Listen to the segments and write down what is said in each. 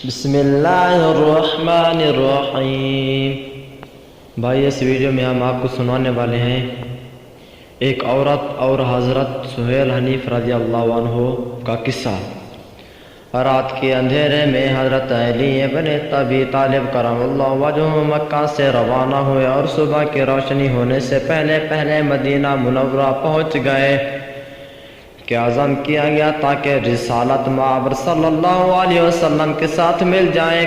بسم اللہ الرحمن الرحیم۔ بھائی اس ویڈیو میں ہم آپ کو سنانے والے ہیں ایک عورت اور حضرت سہیل حنیف رضی اللہ عنہ کا قصہ۔ رات کے اندھیرے میں حضرت علی ابن ابی طالب کرم اللہ وجہہ مکہ سے روانہ ہوئے اور صبح کی روشنی ہونے سے پہلے مدینہ منورہ پہنچ گئے کہ عزم کیا گیا تاکہ رسالت مآب صلی اللہ علیہ وسلم کے ساتھ مل جائیں۔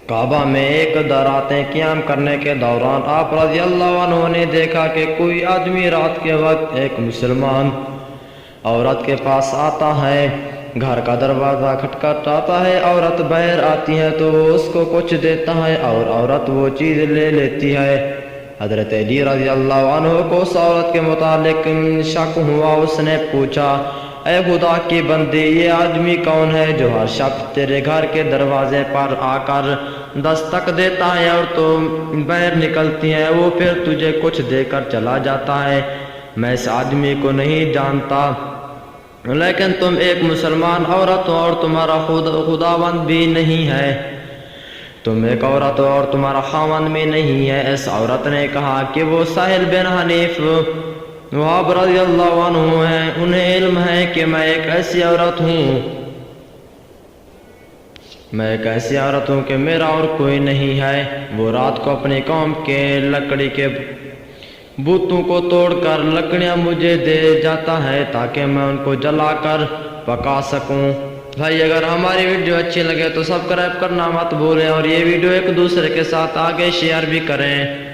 کعبہ میں ایک راتیں قیام کرنے کے دوران آپ رضی اللہ عنہ نے دیکھا کہ کوئی آدمی رات کے وقت ایک مسلمان عورت کے پاس آتا ہے۔ گھر کا دروازہ کھٹکھٹاتا ہے، عورت باہر آتی ہے تو وہ اس کو کچھ دیتا ہے اور عورت وہ چیز لے لیتی ہے۔ حضرت علی رضی اللہ عنہ کو اس عورت کے متعلق شک ہوا۔ اس نے پوچھا، اے خدا کی بندی، یہ آدمی کون ہے جو ہر شب تیرے گھر کے دروازے پر آ کر دستک دیتا ہے اور تم باہر نکلتی ہے وہ پھر تجھے کچھ دے کر چلا جاتا ہے؟ میں اس آدمی کو نہیں جانتا، لیکن تم ایک مسلمان عورت ہو اور تمہارا خداوند بھی نہیں ہے۔ تم ایک عورت ہو اور تمہارا خاوند بھی نہیں ہے۔ اس عورت نے کہا کہ وہ سہیل بن حنیف وہاب رضی اللہ عنہ ہیں، انہیں علم ہے کہ میں ایک ایسی عورت ہوں کہ میرا اور کوئی نہیں ہے۔ وہ رات کو اپنی قوم کے لکڑی کے بتوں کو توڑ کر لکڑیاں مجھے دے جاتا ہے تاکہ میں ان کو جلا کر پکا سکوں۔ بھائی اگر ہماری ویڈیو اچھی لگے تو سبسکرائب کرنا مت بھولیں اور یہ ویڈیو ایک دوسرے کے ساتھ آگے شیئر بھی کریں۔